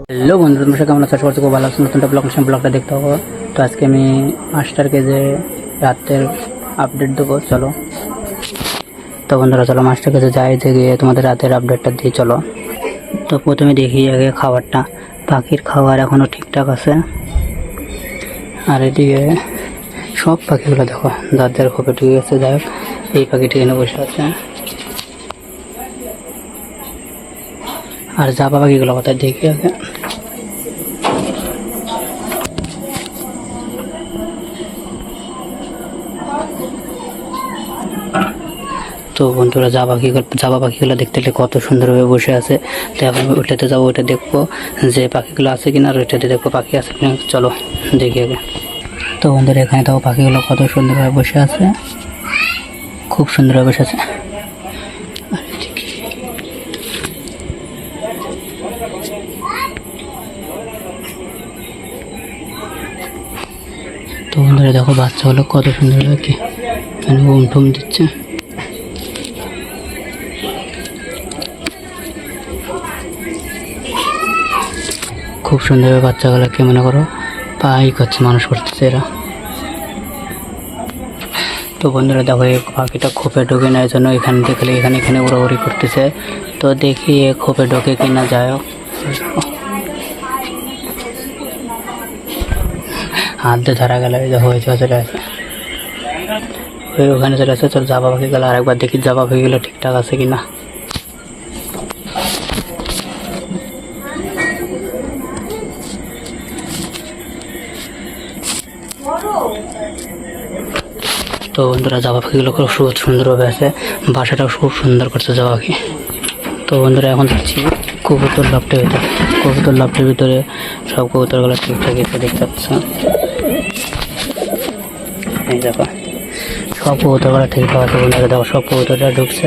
Hello বন্ধু, তোমরা কেমন আছো? আশা করছি খুব ভালো আছো। নতুন ব্লগটা দেখতে হবে। তো আজকে আমি মাস্টারকে যে রাতের আপডেট দেবো, চলো। তো বন্ধুরা চলো মাস্টার কাছে যাই, গিয়ে তোমাদের রাতের আপডেটটা দিয়ে চলো। তো প্রথমে দেখি আগে খাবারটা, পাখির খাবার এখনও ঠিকঠাক আছে। আর এদিকে সব পাখিগুলো দেখো, যাদের খোপে ঢুকে গেছে। যাই হোক, এই পাখিটি এখানে বসে আছে। আর জাপা পাখিগুলো কোথায় দেখি আগে। তো বন্ধুরা জাবা পাখিগুলো দেখতে কত সুন্দরভাবে বসে আছে। তো এখন ওইটাতে যাবো, ওইটা দেখবো যে পাখিগুলো আছে কিনা, আর ওইটাতে দেখবো পাখি আছে কিনা। চলো দেখি আগে। তো বন্ধুরা এখানে দেখো পাখিগুলো কত সুন্দরভাবে বসে আছে, খুব সুন্দরভাবে বসে আছে। তো বন্ধুরা দেখো বাচ্চাগুলো কত সুন্দরভাবে কি ঘুম দিচ্ছে। খুব সুন্দরভাবে বাচ্চাগুলোকে মনে করো পাই করছে, মানুষ করতেছে এরা। তো বন্ধুরা দেখো এই পাখিটা খোপে ঢোকে না, এই জন্য এখানে দেখলে এখানে উড়াউড়ি করতেছে। তো দেখি এ খোপে ঢোকে কিনা। যায় হাত দিয়ে ধরা গেল, এই দেখো চলে আসে, ওখানে চলে আসে। চল জাবা পাখি গেল, আরেকবার দেখি জাবা পাখিগুলো ঠিকঠাক আছে কিনা। তো বন্ধুরা জাবা পাখিগুলো খুব সুন্দরভাবে আছে, বাসাটাও খুব সুন্দর করছে জাবা পাখি। তো বন্ধুরা এখন যাচ্ছি কবুতর লাফটের ভিতরে সব কবুতরগুলো ঠিকঠাক এসে দেখতে পাচ্ছ। এই দেখো সব কবুতরগুলো ঠিকঠাক আছে। বন্ধুরা দেখো সব কবুতরটা ঢুকছে,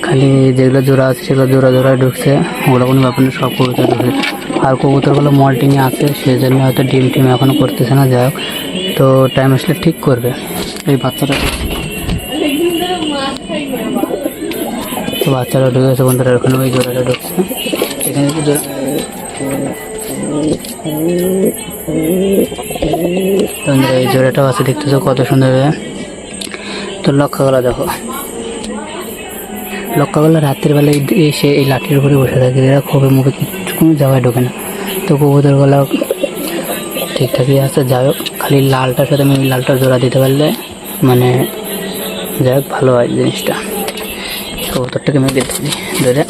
খালি যেগুলো জোড়া আছে সেগুলো জোড়া ঢুকছে, ওগুলো কোনো ব্যাপার না, সব কবুতর ঢুকছে। আর কবুতরগুলো মল্টিংয়ে আছে, সেই জন্য হয়তো ডিম এখনও করতেছে না। যাই হোক, তো টাইম আসলে ঠিক করবে। এই বাচ্চারা ঢুকে গেছে বন্ধুরা, ওখানে ওই জোড়াটা ঢুকছে। এখানে এই জোড়াটাও আছে, দেখতেছো কত সুন্দর। তো লক্ষাগুলো দেখো, রাত্রের বেলায় এসে এই লাঠির উপরে বসে থাকে, এরা খোপে মুখে কোনো জায়গায় ঢোকে না। তো কবুতরগুলো ঠিকঠাকই আছে। যাই হোক, খালি লালটার সাথে আমি লালটা জোড়া দিতে পারলে মানে যাই হোক ভালো হয় জিনিসটা। কবুতরটাকে আমি দিচ্ছি ধরে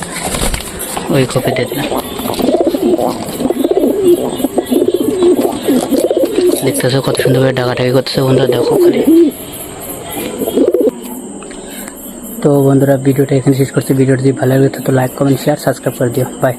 ওই খোপে দিয়ে দিলাম। দেখতেছো কত সুন্দরভাবে ডাকাটাকি করতেছে বন্ধুরা, দেখো খালি। তো বন্ধুরা ভিডিওটা এখানে শেষ করছি। ভিডিওটা যদি ভালো লাগে তো লাইক কমেন্ট শেয়ার সাবস্ক্রাইব করে দিও। বাই।